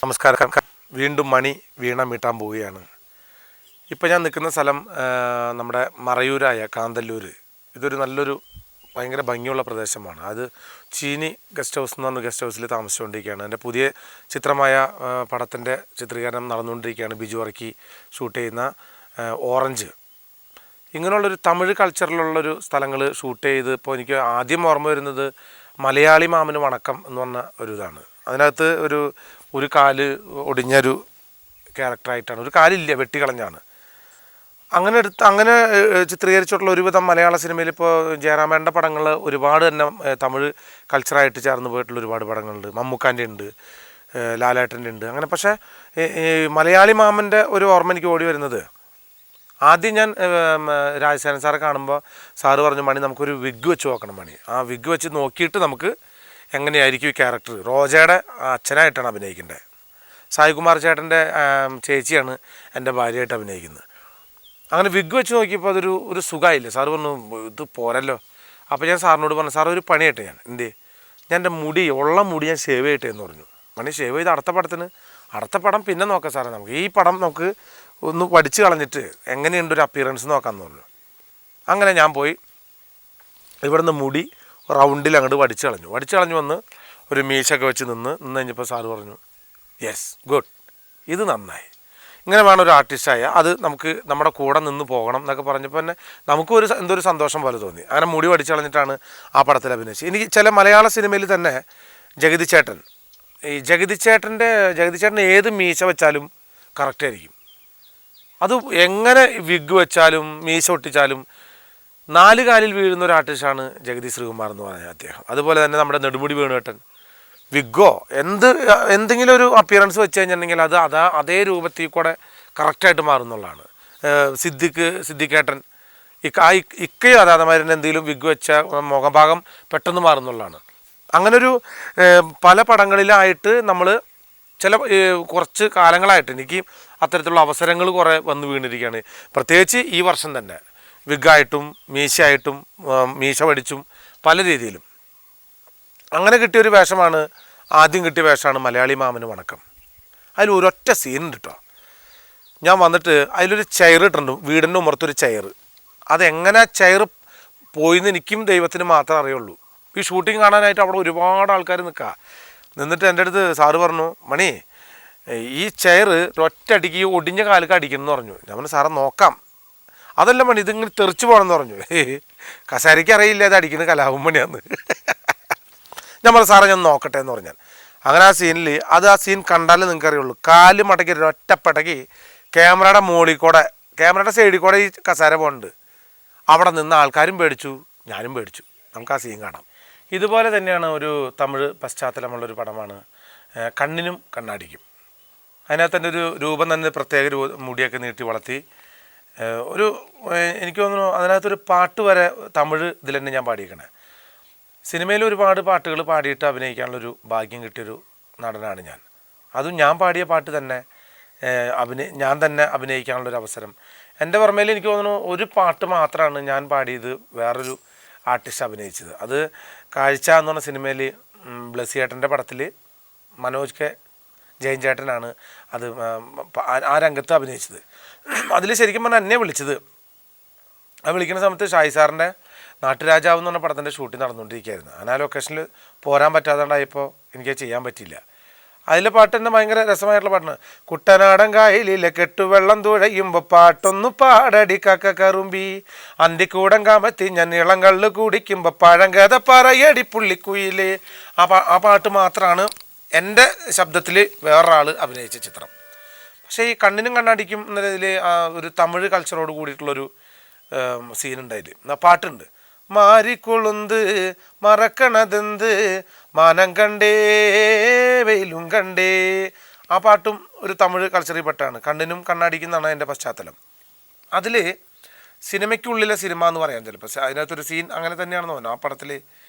നമസ്കാരം. വീണ്ടും മണി വീണ മീട്ടാൻ പോവുകയാണ്. ഇപ്പം ഞാൻ നിൽക്കുന്ന സ്ഥലം നമ്മുടെ മറയൂരായ കാന്തല്ലൂർ. ഇതൊരു നല്ലൊരു ഭയങ്കര ഭംഗിയുള്ള പ്രദേശമാണ്. അത് ചീനി ഗസ്റ്റ് ഹൗസ് എന്ന് പറഞ്ഞ ഗസ്റ്റ് ഹൗസിൽ താമസിച്ചുകൊണ്ടിരിക്കുകയാണ്. എൻ്റെ പുതിയ ചിത്രമായ പടത്തിൻ്റെ ചിത്രീകരണം നടന്നുകൊണ്ടിരിക്കുകയാണ്. ബിജു വർക്കി ഷൂട്ട് ചെയ്യുന്ന ഓറഞ്ച്. ഇങ്ങനെയുള്ളൊരു തമിഴ് കൾച്ചറിലുള്ളൊരു സ്ഥലങ്ങൾ ഷൂട്ട് ചെയ്ത് ഇപ്പോൾ എനിക്ക് ആദ്യം ഓർമ്മ വരുന്നത് മലയാളി മാമന് വണക്കം എന്ന് പറഞ്ഞ ഒരു ഇതാണ്. അതിനകത്ത് ഒരു കാല് ഒടിഞ്ഞൊരു ക്യാരക്ടറായിട്ടാണ്. ഒരു കാലില്ല, വെട്ടിക്കളഞ്ഞാണ്. അങ്ങനെ ചിത്രീകരിച്ചിട്ടുള്ള ഒരുവിധം മലയാള സിനിമയിൽ ഇപ്പോൾ ജയറാമേൻ്റെ പടങ്ങൾ ഒരുപാട് തന്നെ തമിഴ് കൾച്ചറായിട്ട് ചേർന്ന് പോയിട്ടുള്ള ഒരുപാട് പടങ്ങളുണ്ട്. മമ്മൂക്കാൻ്റെ ഉണ്ട്, ലാലേട്ടൻ്റെ ഉണ്ട്. അങ്ങനെ പക്ഷേ ഈ മലയാളി മാമൻ്റെ ഒരു ഓർമ്മ എനിക്ക് ഓടി വരുന്നത്, ആദ്യം ഞാൻ രാജസേനൻ സാറെ കാണുമ്പോൾ സാറ് പറഞ്ഞു, മണി നമുക്കൊരു വിഗ് വെച്ച് നോക്കണം മണി. ആ വിഗ് വെച്ച് നോക്കിയിട്ട് നമുക്ക് എങ്ങനെയായിരിക്കും ഈ ക്യാരക്ടർ. റോജയുടെ അച്ഛനായിട്ടാണ് അഭിനയിക്കേണ്ടത്. സായികുമാർ ചേട്ടൻ്റെ ചേച്ചിയാണ് എൻ്റെ ഭാര്യയായിട്ട് അഭിനയിക്കുന്നത്. അങ്ങനെ വിഗ് വെച്ച് നോക്കിയപ്പോൾ ഒരു സുഖമായില്ല. സാറ് പറഞ്ഞു ഇത് പോരല്ലോ. അപ്പോൾ ഞാൻ സാറിനോട് പറഞ്ഞു, സാർ ഒരു പണിയായിട്ട് ഞാൻ എൻ്റെ ഉള്ള മുടി ഞാൻ ഷേവ് ചെയ്യട്ടെ എന്ന് പറഞ്ഞു. മണി ഷേവ് ചെയ്ത് അടുത്ത പടം പിന്നെ നോക്കാം സാറേ, നമുക്ക് ഈ പടം നമുക്ക് ഒന്ന് പഠിച്ച് കളഞ്ഞിട്ട് എങ്ങനെയുണ്ട് ഒരു അപ്പിയറൻസ് നോക്കാമെന്ന് പറഞ്ഞു. അങ്ങനെ ഞാൻ പോയി ഇവിടുന്ന് മുടി റൗണ്ടിൽ അങ്ങോട്ട് വടിച്ച് കളഞ്ഞു വന്ന് ഒരു മീശൊക്കെ വെച്ച് നിന്ന് കഴിഞ്ഞപ്പോൾ സാറ് പറഞ്ഞു, യെസ് ഗുഡ്, ഇത് നന്നായി, ഇങ്ങനെ വേണം ഒരു ആർട്ടിസ്റ്റായ, അത് നമുക്ക് നമ്മുടെ കൂടെ നിന്ന് പോകണം എന്നൊക്കെ പറഞ്ഞപ്പോൾ തന്നെ നമുക്കൊരു എന്തൊരു സന്തോഷം പോലെ തോന്നി. അങ്ങനെ മുടി വടിച്ച് കളഞ്ഞിട്ടാണ് ആ പടത്തിൽ അഭിനയിച്ചത്. എനിക്ക് ചില മലയാള സിനിമയിൽ തന്നെ ജഗതി ചേട്ടൻ ഏത് മീശ വെച്ചാലും കറക്റ്റായിരിക്കും. അത് എങ്ങനെ വിഗ് വെച്ചാലും മീശ ഒട്ടിച്ചാലും 4 കാലിൽ വീഴുന്ന ഒരു ആർട്ടിസ്റ്റാണ് ജഗതി ശ്രീകുമാർ എന്ന് പറഞ്ഞ അദ്ദേഹം. അതുപോലെ തന്നെ നമ്മുടെ നെടുമുടി വേണുവേട്ടൻ വിഗോ എന്തെങ്കിലും ഒരു അപ്പിയറൻസ് വെച്ച് കഴിഞ്ഞിട്ടുണ്ടെങ്കിൽ അത് അതേ രൂപത്തിൽ കൂടെ കറക്റ്റായിട്ട് മാറുന്നുള്ളതാണ്. സിദ്ദിഖേട്ടൻ ഇക്കയും അതേമാതിരി എന്തെങ്കിലും വിഗ് വെച്ച മുഖഭാഗം പെട്ടെന്ന് മാറുന്നുള്ളതാണ്. അങ്ങനൊരു പല പടങ്ങളിലായിട്ട് നമ്മൾ കുറച്ച് കാലങ്ങളായിട്ട് എനിക്ക് അത്തരത്തിലുള്ള അവസരങ്ങൾ കുറേ വന്ന് വീണിരിക്കുകയാണ്. പ്രത്യേകിച്ച് ഈ വർഷം തന്നെ വിഗായിട്ടും മീശയായിട്ടും മീശ വടിച്ചും പല രീതിയിലും അങ്ങനെ കിട്ടിയൊരു വേഷമാണ്. ആദ്യം കിട്ടിയ വേഷമാണ് മലയാളി മാമന് വണക്കം. അതിൽ ഒരൊറ്റ സീനുണ്ട് കേട്ടോ. ഞാൻ വന്നിട്ട് അതിലൊരു ചെയർ ഇട്ടിട്ടുണ്ട്, വീടിൻ്റെ ഉമ്മർത്തൊരു ചെയർ. അതെങ്ങനെ ചെയർ പോയിന്ന് എനിക്കും ദൈവത്തിന് മാത്രമേ അറിയുള്ളൂ. ഈ ഷൂട്ടിങ് കാണാനായിട്ട് അവിടെ ഒരുപാട് ആൾക്കാർ നിന്നിട്ട് എൻ്റെ അടുത്ത് സാറ് പറഞ്ഞു, മണി ഈ ചെയർ ഒറ്റയടിക്ക് ഒടിഞ്ഞ കാലൊക്കെ അടിക്കുമെന്ന് പറഞ്ഞു. ഞാൻ പറഞ്ഞു സാറെ നോക്കാം. അതല്ല മണി, ഇതിങ്ങനെ തെറിച്ച് പോകണമെന്ന് പറഞ്ഞു. കസേരയ്ക്ക് അറിയില്ല ഇത് അടിക്കുന്നത് കലാപം മണിയാന്ന്. ഞാൻ പറഞ്ഞു സാറേ ഞാൻ നോക്കട്ടെ എന്ന് പറഞ്ഞാൽ. അങ്ങനെ ആ സീനിൽ ആ സീൻ കണ്ടാലേ നിങ്ങൾക്ക് അറിയുള്ളൂ. കാല് മടക്കി ഒറ്റപ്പടക്കി ക്യാമറയുടെ മുകളിൽ കൂടെ, ക്യാമറയുടെ സൈഡിൽ കൂടെ ഈ കസേര പോകുന്നുണ്ട്. അവിടെ നിന്ന് ആൾക്കാരും പേടിച്ചു, ഞാനും പേടിച്ചു. നമുക്ക് ആ സീൻ കാണാം. ഇതുപോലെ തന്നെയാണ് ഒരു തമിഴ് പശ്ചാത്തലമുള്ളൊരു പടമാണ് കണ്ണിനും കണ്ണാടിക്കും. അതിനകത്ത് തന്നെ ഒരു രൂപം തന്നെ പ്രത്യേക മുടിയൊക്കെ നീട്ടി വളർത്തി എനിക്ക് തോന്നുന്നു അതിനകത്തൊരു പാട്ട് വരെ തമിഴ് ഇതിൽ തന്നെ ഞാൻ പാടിയിരിക്കണേ. സിനിമയിൽ ഒരുപാട് പാട്ടുകൾ പാടിയിട്ട് അഭിനയിക്കാനുള്ളൊരു ഭാഗ്യം കിട്ടിയൊരു നടനാണ് ഞാൻ. അതും ഞാൻ പാടിയ പാട്ട് തന്നെ ഞാൻ തന്നെ അഭിനയിക്കാനുള്ളൊരു അവസരം. എൻ്റെ ഓർമ്മയിൽ എനിക്ക് തോന്നുന്നു ഒരു പാട്ട് മാത്രമാണ് ഞാൻ പാടിയത് വേറൊരു ആർട്ടിസ്റ്റ് അഭിനയിച്ചത്. അത് കാഴ്ച എന്ന് പറഞ്ഞ സിനിമയിൽ ബ്ലസ്സിയേട്ടൻ്റെ പടത്തിൽ മനോജ് കെ ജയൻ ചേട്ടനാണ് അത് ആ രംഗത്ത് അഭിനയിച്ചത്. അതിൽ ശരിക്കും പറഞ്ഞാൽ എന്നെ വിളിച്ചത്, അത് വിളിക്കുന്ന സമയത്ത് ഷായി സാറിൻ്റെ നാട്ടുരാജാവ് എന്ന് പറഞ്ഞ പടത്തിൻ്റെ ഷൂട്ടിംഗ് നടന്നുകൊണ്ടിരിക്കുകയായിരുന്നു. അങ്ങനെ ആ ലൊക്കേഷനിൽ പോരാൻ പറ്റാത്തതുകൊണ്ടായപ്പോൾ എനിക്ക് ചെയ്യാൻ പറ്റിയില്ല. അതിലെ പാട്ട് തന്നെ ഭയങ്കര രസമായിട്ടുള്ള പാട്ടാണ്. കുട്ടനാടൻ കായലിലെ കെട്ടുവെള്ളം തുഴയുമ്പോൾ പാട്ടൊന്നു പാടടി കക്ക കറുമ്പി, അന്തിക്കൂടം കാമത്തി ഞാൻ ഇളം കള്ള് കുടിക്കുമ്പോൾ പഴങ്കഥ പറയടി പുള്ളിക്കുയില്. ആ പാട്ട് മാത്രമാണ് എൻ്റെ ശബ്ദത്തിൽ വേറൊരാൾ അഭിനയിച്ച ചിത്രം. പക്ഷേ ഈ കണ്ണിനും കണ്ണാടിക്കും എന്നതിൽ ഒരു തമിഴ് കൾച്ചറോട് കൂടിയിട്ടുള്ളൊരു സീനുണ്ടായില്ല. പാട്ടുണ്ട്, മാരിക്കൊളുന്ത് മറക്കണതെന്ത് മാനം കണ്ടേ വെയിലും കണ്ടേ. ആ പാട്ടും ഒരു തമിഴ് കൾച്ചറിൽ പെട്ടാണ്. കണ്ണിനും കണ്ണാടിക്കുന്നതാണ് എൻ്റെ പശ്ചാത്തലം. അതിൽ സിനിമയ്ക്കുള്ളിലെ സിനിമ എന്ന് പറയാം. ചിലപ്പോൾ അതിനകത്തൊരു സീൻ അങ്ങനെ തന്നെയാണെന്ന് തോന്നുന്നു. ആ പടത്തിൽ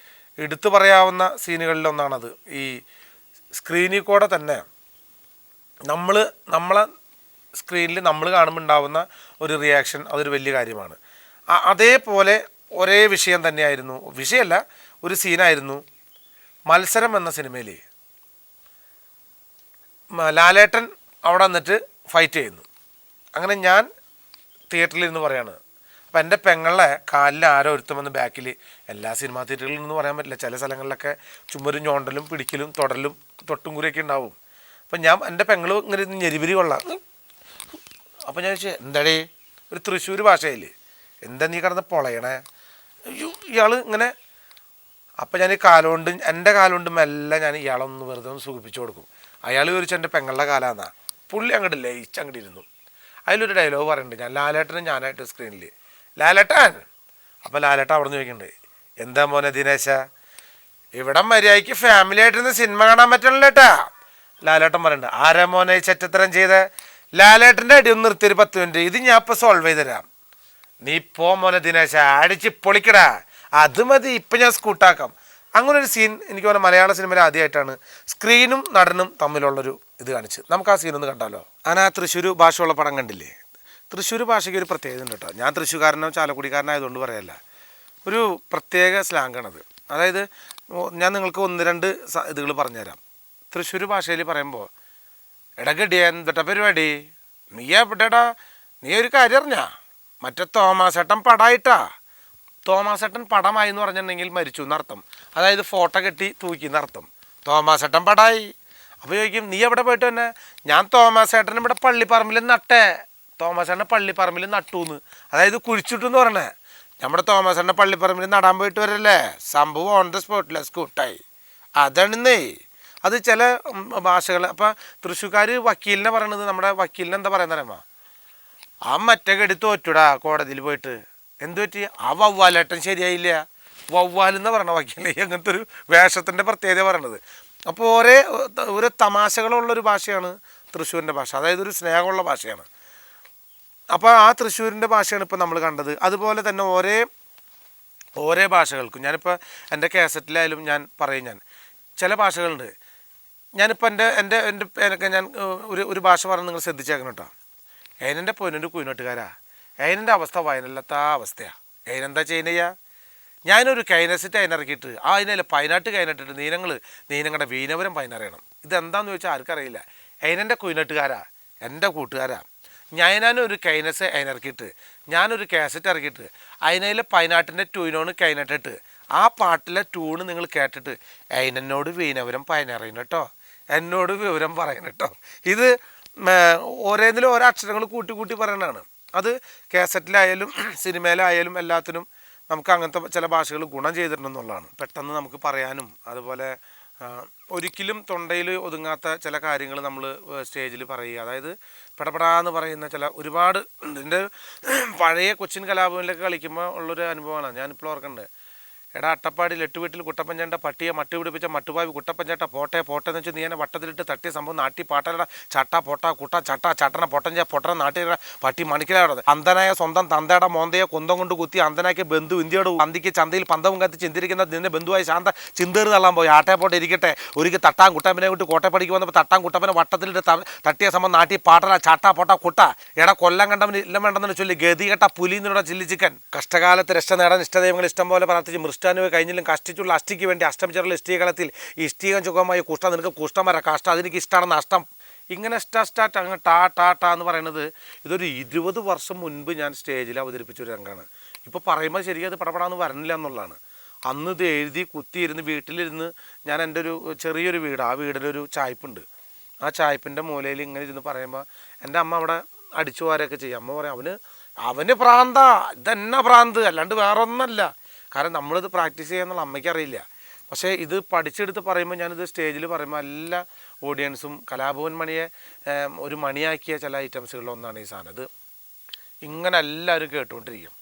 എടുത്തു പറയാവുന്ന സീനുകളിലൊന്നാണത്. ഈ സ്ക്രീനിൽ കൂടെ തന്നെ നമ്മളെ സ്ക്രീനിൽ നമ്മൾ കാണുമ്പോൾ ഉണ്ടാവുന്ന ഒരു റിയാക്ഷൻ, അതൊരു വലിയ കാര്യമാണ്. അതേപോലെ ഒരേ വിഷയം തന്നെയായിരുന്നു, വിഷയമല്ല ഒരു സീനായിരുന്നു മത്സരം എന്ന സിനിമയിൽ. ലാലേട്ടൻ അവിടെ വന്നിട്ട് ഫൈറ്റ് ചെയ്യുന്നു. അങ്ങനെ ഞാൻ തിയേറ്ററിൽ ഇരുന്ന് പറയാണ്. അപ്പം എൻ്റെ പെങ്ങളെ കാലിൽ ആരോ ഒരുത്തം വന്ന് ബാക്കിൽ, എല്ലാ സിനിമാ തിയേറ്ററുകളിൽ നിന്ന് പറയാൻ പറ്റില്ല, ചില സ്ഥലങ്ങളിലൊക്കെ ചുമരും ഞോണ്ടലും പിടിക്കലും തൊടലും തൊട്ടും കുറിയൊക്കെ ഉണ്ടാവും. അപ്പം ഞാൻ എൻ്റെ പെങ്ങൾ ഇങ്ങനെ ഞെരിവിരി കൊള്ളാം. അപ്പം ഞാൻ ചോദിച്ചാൽ എന്താടേ, ഒരു തൃശ്ശൂർ ഭാഷയിൽ എന്താ നീ കിടന്ന് പൊളയണേ, അയ്യോ ഇയാൾ ഇങ്ങനെ. അപ്പം ഞാൻ ഈ കാലുകൊണ്ട്, എൻ്റെ കാലുകൊണ്ട് മെല്ലെ ഞാൻ ഇയാളൊന്ന് വെറുതെ ഒന്ന് സുഖിപ്പിച്ചു കൊടുക്കും. അയാൾ ചോദിച്ചു എൻ്റെ പെങ്ങളുടെ കാലാന്നാ. പുള്ളി അങ്ങോട്ട് ലയിച്ച് അങ്ങോട്ട് ഇരുന്നു. അതിലൊരു ഡയലോഗ് പറയുന്നുണ്ട്, ഞാൻ ലാലേട്ടനും ഞാനായിട്ട് സ്ക്രീനിൽ, ലാലേട്ടൻ. അപ്പം ലാലേട്ടൻ അവിടെ നിന്ന് ചോദിക്കുന്നുണ്ട്, എന്താ മോനെ ദിനേശ, ഇവിടെ മര്യാദയ്ക്ക് ഫാമിലി ആയിട്ടിരുന്ന് സിനിമ കാണാൻ പറ്റണല്ലോ ഏട്ടാ. ലാലേട്ടൻ പറയുന്നുണ്ട്, ആരാ മോനെ ചെറ്റത്തരം ചെയ്ത്, ലാലേട്ടൻ്റെ അടി ഒന്ന് നിർത്തിയൊരു 10 മിനിറ്റ്, ഇത് ഞാൻ ഇപ്പോൾ സോൾവ് ചെയ്ത് തരാം. നീ പോ മോനെ ദിനേശ, അടിച്ച് പൊളിക്കടാ, അത് മതി, ഇപ്പം ഞാൻ സ്കൂട്ടാക്കാം. അങ്ങനെ ഒരു സീൻ എനിക്ക് തോന്നുന്നു മലയാള സിനിമയിൽ ആദ്യമായിട്ടാണ് സ്ക്രീനും നടനും തമ്മിലുള്ളൊരു ഇത് കാണിച്ച്. നമുക്ക് ആ സീനൊന്ന് കണ്ടാലോ. ഞാൻ ആ തൃശ്ശൂർ ഭാഷയുള്ള പടം കണ്ടില്ലേ, തൃശ്ശൂർ ഭാഷയ്ക്ക് ഒരു പ്രത്യേകത ഉണ്ട് കേട്ടോ. ഞാൻ തൃശ്ശൂർക്കാരനോ ചാലക്കുടിക്കാരനായതുകൊണ്ട് പറയല്ല, ഒരു പ്രത്യേക സ്ലാങ്ങാണത്. അതായത് ഞാൻ നിങ്ങൾക്ക് 1-2 ഇതുകൾ പറഞ്ഞുതരാം. തൃശ്ശൂർ ഭാഷയിൽ പറയുമ്പോൾ, എടാ ഗഡിയ എന്തൊട്ടാ പരിപാടി, നീ എവിടെടാ, നീ ഒരു കാര്യം അറിഞ്ഞാ, മറ്റേ തോമാസേട്ടൻ പടായിട്ടാ. തോമാസേട്ടൻ പടമായി എന്ന് പറഞ്ഞിട്ടുണ്ടെങ്കിൽ മരിച്ചു എന്നർത്ഥം. അതായത് ഫോട്ടോ കെട്ടി തൂക്കി എന്നർത്ഥം. തോമാസേട്ടൻ പടായി. അപ്പോൾ ചോദിക്കും, നീ എവിടെ പോയിട്ട് തന്നെ, ഞാൻ തോമാസേട്ടൻ ഇവിടെ പള്ളിപ്പറമ്പിൽ നട്ടേ, തോമാസേട്ടൻ പള്ളിപ്പറമ്പിൽ നട്ടൂന്ന്, അതായത് കുഴിച്ചിട്ടു എന്ന് പറഞ്ഞേ. നമ്മുടെ തോമാസേട്ടൻ പള്ളിപ്പറമ്പിൽ നടാൻ പോയിട്ട് വരല്ലേ, സംഭവം ഓൺ ദ സ്പോട്ടിൽ സ്കൂട്ടായി. അതാണെന്നേ. അത് ചില ഭാഷകൾ. അപ്പം തൃശ്ശൂർക്കാർ വക്കീലിനെ പറയണത്, നമ്മുടെ വക്കീലിനെ എന്താ പറയുന്നറിയാമോ, ആ മറ്റേ കെടി തോറ്റുടാ കോടതിയിൽ പോയിട്ട്, എന്തു പറ്റി, ആ വവ്വാലേട്ടൻ ശരിയായില്ല, വവ്വാലെന്ന് പറയണ വക്കീൽ. അങ്ങനത്തെ ഒരു വേഷത്തിൻ്റെ പ്രത്യേകത പറയണത്. അപ്പോൾ ഓരോ തമാശകളുള്ളൊരു ഭാഷയാണ് തൃശ്ശൂരിൻ്റെ ഭാഷ, അതായത് ഒരു സ്നേഹമുള്ള ഭാഷയാണ്. അപ്പോൾ ആ തൃശ്ശൂരിൻ്റെ ഭാഷയാണ് ഇപ്പോൾ നമ്മൾ കണ്ടത്. അതുപോലെ തന്നെ ഓരോ ഭാഷകൾക്കും ഞാനിപ്പോൾ എൻ്റെ കാസറ്റിലായാലും ഞാൻ പറയും, ഞാൻ ചില ഭാഷകളുണ്ട്. ഞാനിപ്പോൾ എനിക്ക് ഞാൻ ഒരു ഭാഷ പറഞ്ഞ് നിങ്ങൾ ശ്രദ്ധിച്ചേക്കണം കേട്ടോ. ഏനൻ്റെ പൊന്നിൻ്റെ കുയിനോട്ടുകാരാ, ഏനൻ്റെ അവസ്ഥ വയനല്ലാത്ത അവസ്ഥയാണ്. ഏനെന്താ ചെയ്യുന്നയ്യാ, ഞാനൊരു കൈനസിറ്റ് അതിനിറക്കിയിട്ട് അതിനല്ല പൈനാട്ട് കൈനട്ടിട്ട് നീനങ്ങളുടെ വീനവരം പൈനറിയണം. ഇതെന്താണെന്ന് ചോദിച്ചാൽ ആർക്കറിയില്ല. ഏനൻ്റെ കുയിനട്ടുകാരാ, എൻ്റെ കൂട്ടുകാരാ. ഞാനൊരു കൈനസ് അതിനിറക്കിയിട്ട്, ഞാനൊരു കാസറ്റ് ഇറക്കിയിട്ട് അതിനതിലെ പൈനാട്ടിൻ്റെ ട്യൂനോണ് കൈനട്ടിട്ട് ആ പാട്ടിലെ ട്യൂണ് നിങ്ങൾ കേട്ടിട്ട് അതിനോട് വീനവരം പൈനറിയണം കേട്ടോ, എന്നോട് വിവരം പറയണം കേട്ടോ. ഇത് ഓരോന്നിലും ഓരോ അക്ഷരങ്ങൾ കൂട്ടി കൂട്ടി പറയണതാണ്. അത് കാസറ്റിലായാലും സിനിമയിലായാലും എല്ലാത്തിനും നമുക്ക് അങ്ങനത്തെ ചില ഭാഷകൾ ഗുണം ചെയ്തിട്ടുണ്ടെന്നുള്ളതാണ്. പെട്ടെന്ന് നമുക്ക് പറയാനും അതുപോലെ ഒരിക്കലും തൊണ്ടയിൽ ഒതുങ്ങാത്ത ചില കാര്യങ്ങൾ നമ്മൾ സ്റ്റേജിൽ പറയുക, അതായത് പെടപെടാന്ന് പറയുന്ന ഒരുപാട് എൻ്റെ പഴയ കൊച്ചിൻ കലാഭവനിലൊക്കെ കളിക്കുമ്പോൾ ഉള്ളൊരു അനുഭവമാണ് ഞാനിപ്പോൾ ഓർക്കുന്നുണ്ട്. എടാ അട്ടപ്പാടിയിൽ 8 വീട്ടിൽ കുട്ടപ്പഞ്ചേട്ട പട്ടിയെ മട്ട് പിടിപ്പിച്ച മട്ടുപാവി കുട്ടപ്പഞ്ചേട്ട പോട്ടെ എന്ന് വെച്ച് നീ എന്നെ വട്ടത്തിലിട്ട് തട്ടിയ സംഭവം നാട്ടി പാട്ടലട ചട്ട പൊട്ട കുട്ട ചട്ട ചട്ടന പൊട്ടഞ്ച പൊട്ടന നാട്ടിയുടെ പട്ടി മണിക്കലാടത് അന്ധനായ സ്വന്തം തന്തയുടെ മോന്തയെ കൊന്തം കൊണ്ട് കുത്തി അന്ധനാക്കിയ ബന്ധു ഇന്ത്യയോട് പന്തിക്ക് ചന്തയിൽ പന്തവും കത്തി ചിന്തിരിക്കുന്ന നിന്റെ ബന്ധുവായി ശാന്ത ചിന്തേറ് തള്ളാൻ പോയി. ആട്ടെ പോട്ടെ ഇരിക്കട്ടെ, ഒരിക്കൽ തട്ടാൻ കുട്ടപ്പനെ വിട്ട് കോട്ടപ്പടിക്ക് വന്നപ്പോൾ തട്ടാൻ കുട്ടപ്പനെ വട്ടത്തിലിട്ട് തട്ടിയ സംഭവം നാട്ടി പാട്ടല ചട്ട പൊട്ട കുട്ട. എടാ കൊല്ലം കണ്ടവന് ഇല്ല വേണ്ടെന്ന് ചൊല്ലി ഗതികെട്ട പുലിന്നിവിടെ ചില്ലി ചിക്കൻ. കഷ്ടകാലത്ത് രക്ഷ നേടാൻ ഇഷ്ടദൈവങ്ങൾ ഇഷ്ടം പോലെ പ്രാർത്ഥിച്ച് മൃഷ്ടാനുവെ കഴിഞ്ഞിലും കഷ്ടിച്ചുള്ള അഷ്ടിക്ക് വേണ്ടി അഷ്ടമിച്ചറുള്ള ഇഷ്ടികളത്തിൽ ഇഷ്ടികം ചുഖമായി കുഷ്ട നിനക്ക് കുഷ്ടം വരാം കഷ്ടം അതെനിക്ക് ഇഷ്ടമാണ് നഷ്ടം. ഇങ്ങനെ സ്റ്റാർട്ട് അങ്ങ് ടാ എന്ന് പറയുന്നത് ഇതൊരു 20 വർഷം മുൻപ് ഞാൻ സ്റ്റേജിൽ അവതരിപ്പിച്ചൊരു രംഗമാണ്. ഇപ്പോൾ പറയുമ്പോൾ ശരിക്കും അത് പടപടാന്ന് വരണില്ല എന്നുള്ളതാണ്. അന്ന് ഇത് എഴുതി കുത്തിയിരുന്ന് വീട്ടിലിരുന്ന് ഞാൻ എൻ്റെ ഒരു ചെറിയൊരു വീട്, ആ വീടിലൊരു ചായ്പുണ്ട്, ആ ചായ്പിൻ്റെ മൂലയിൽ ഇങ്ങനെ ഇരുന്ന് പറയുമ്പോൾ എൻ്റെ അമ്മ അവിടെ അടിച്ചു പോരൊക്കെ ചെയ്യും. അമ്മ പറയും അവന് പ്രാന്താ, ഇതെന്നാ പ്രാന്ത്, അല്ലാണ്ട് വേറെ ഒന്നല്ല. കാരണം നമ്മളിത് പ്രാക്ടീസ് ചെയ്യാന്നുള്ള അമ്മയ്ക്ക് അറിയില്ല. പക്ഷേ ഇത് പഠിച്ചെടുത്ത് പറയുമ്പോൾ ഞാനിത് സ്റ്റേജിൽ പറയുമ്പോൾ എല്ലാ ഓഡിയൻസും കലാഭവൻ മണിയെ ഒരു മണിയാക്കിയ ചില ഐറ്റംസുകളിലൊന്നാണ് ഈ സാധനം. ഇത് ഇങ്ങനെ എല്ലാവരും കേട്ടുകൊണ്ടിരിക്കും.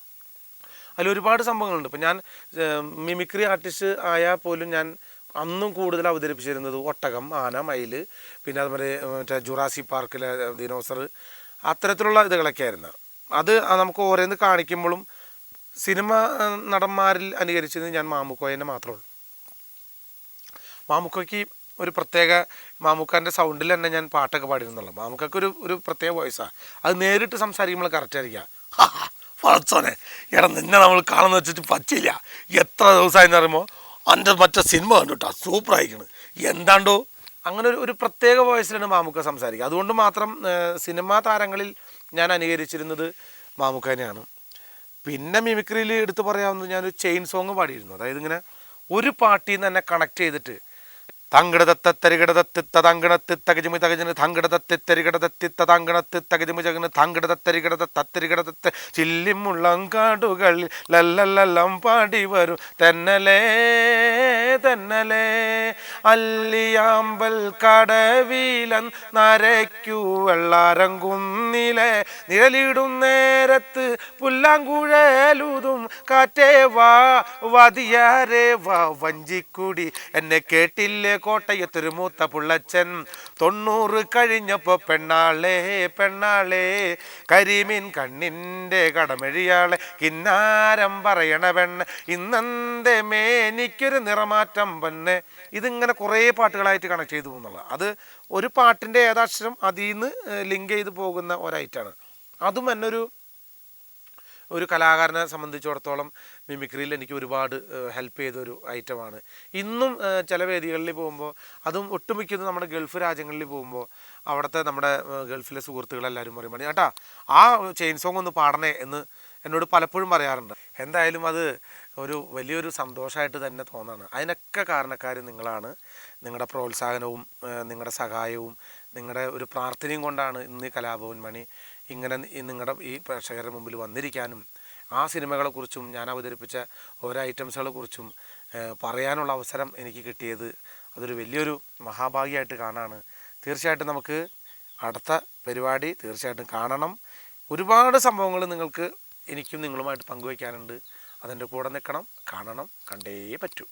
അതിലൊരുപാട് സംഭവങ്ങളുണ്ട്. ഇപ്പം ഞാൻ മിമിക്രി ആർട്ടിസ്റ്റ് ആയാൽ പോലും ഞാൻ അന്നും കൂടുതൽ അവതരിപ്പിച്ചിരുന്നത് ഒട്ടകം, ആന, മയിൽ, പിന്നെ അതുപോലെ മറ്റേ ജുറാസി പാർക്കിലെ ദിനോസർ, അത്തരത്തിലുള്ള ഇതുകളൊക്കെ ആയിരുന്നു. അത് നമുക്ക് ഓരോന്ന് കാണിക്കുമ്പോഴും സിനിമ നടന്മാരിൽ അനുകരിച്ചത് ഞാൻ മാമുക്കോയനെ മാത്രമേ ഉള്ളൂ. മാമുക്കോയ്ക്ക് ഒരു പ്രത്യേക മാമുക്കാൻ്റെ സൗണ്ടിൽ തന്നെ ഞാൻ പാട്ടൊക്കെ പാടിയിരുന്നുള്ളൂ. മാമുക്കൊക്കെ ഒരു പ്രത്യേക വോയിസാണ്. അത് നേരിട്ട് സംസാരിക്കുമ്പോൾ കറക്റ്റ് ആയിരിക്കുക. വളർത്തോനെ എടാ നിന്നെ നമ്മൾ കാണുന്ന വെച്ചിട്ട് പറ്റില്ല, എത്ര ദിവസമായെന്ന് പറയുമ്പോൾ എൻ്റെ മറ്റേ സിനിമ കണ്ടു കേട്ടോ, സൂപ്പറായിരിക്കണം, എന്താണ്ടോ അങ്ങനെ ഒരു പ്രത്യേക വോയിസിലാണ് മാമുക്ക സംസാരിക്കുക. അതുകൊണ്ട് മാത്രം സിനിമാ താരങ്ങളിൽ ഞാൻ അനുകരിച്ചിരുന്നത് മാമുക്കനെയാണ്. പിന്നെ മിമിക്രിയിൽ എടുത്തു പറയാവുന്നത് ഞാനൊരു ചെയിൻ സോങ് പാടിയിരുന്നു. അതായത് ഇങ്ങനെ ഒരു പാട്ടിൽ നിന്ന് തന്നെ കണക്ട് ചെയ്തിട്ട് തങ്കിടതത്തരികിടതത്തിത്ത തങ്കിടത്തി തകജിമി തകജിന് തങ്കിടതത്തിത്തരികിടതത്തിത്ത തങ്കിടത്തി തകജിമി ചകന് തങ്കിടതത്തരികിടത തത്തരികിടതത്ത് ചില്ലിമുള്ളങ്കാടുകളിൽ ലല്ലല്ലം പാടി വരും തെന്നലേ തെന്നലേ അല്ലിയാമ്പൽ കടവിലൻ നരയ്ക്കു വെള്ളാരം കുന്നിലെ നിഴലിടും നേരത്ത് പുല്ലാങ്കുഴലുതും കാറ്റേ വാ വതിയാരേ വാ വഞ്ചിക്കുടി എന്നെ കേട്ടില്ലേ കോട്ടയത്തൊരു മൂത്ത പുള്ളച്ചൻ 90 കഴിഞ്ഞപ്പോ പെണ്ണാളേ പെണ്ണാളേ കരിമീൻ കണ്ണിൻ്റെ കടമെഴിയാളെ കിന്നാരം പറയണ പെണ്ണ് ഇന്നെന്തേ മേനിക്കൊരു നിറമാറ്റം പെണ്ണ്. ഇതിങ്ങനെ കുറേ പാട്ടുകളായിട്ട് കണക്ട് ചെയ്തു പോകുന്നുള്ള അത് ഒരു പാട്ടിൻ്റെ ഏതാക്ഷരം അതിൽ നിന്ന് ലിങ്ക് ചെയ്ത് പോകുന്ന ഒരൈറ്റാണ്. അതും എന്നൊരു കലാകാരനെ സംബന്ധിച്ചിടത്തോളം മിമിക്രിയിൽ എനിക്ക് ഒരുപാട് ഹെൽപ്പ് ചെയ്തൊരു ഐറ്റമാണ്. ഇന്നും ചില വേദികളിൽ പോകുമ്പോൾ, അതും ഒട്ടുമിക്കതും നമ്മുടെ ഗൾഫ് രാജ്യങ്ങളിൽ പോകുമ്പോൾ അവിടുത്തെ നമ്മുടെ ഗൾഫിലെ സുഹൃത്തുക്കളെല്ലാവരും പറയുമ്പോൾ ചേട്ടാ ആ ചെയിൻ സോങ് ഒന്ന് പാടണേ എന്ന് എന്നോട് പലപ്പോഴും പറയാറുണ്ട്. എന്തായാലും അത് വലിയൊരു സന്തോഷമായിട്ട് തന്നെ തോന്നാണ്. അതിനൊക്കെ കാരണക്കാർ നിങ്ങളാണ്. നിങ്ങളുടെ പ്രോത്സാഹനവും നിങ്ങളുടെ സഹായവും നിങ്ങളുടെ ഒരു പ്രാർത്ഥനയും കൊണ്ടാണ് ഇന്ന് ഈ കലാഭവൻ മണി ഇങ്ങനെ നിങ്ങളുടെ ഈ പ്രേക്ഷകരുടെ മുമ്പിൽ വന്നിരിക്കാനും ആ സിനിമകളെക്കുറിച്ചും ഞാൻ അവതരിപ്പിച്ച ഓരോ ഐറ്റംസുകളെ കുറിച്ചും പറയാനുള്ള അവസരം എനിക്ക് കിട്ടിയത്. അതൊരു വലിയൊരു മഹാഭാഗ്യമായിട്ട് കാണാണ്. തീർച്ചയായിട്ടും നമുക്ക് അടുത്ത പരിപാടി തീർച്ചയായിട്ടും കാണണം. ഒരുപാട് സംഭവങ്ങൾ നിങ്ങൾക്ക് എനിക്കും നിങ്ങളുമായിട്ട് പങ്കുവയ്ക്കാനുണ്ട്. അതിൻ്റെ കൂടെ നിൽക്കണം, കാണണം, കണ്ടേ പറ്റൂ.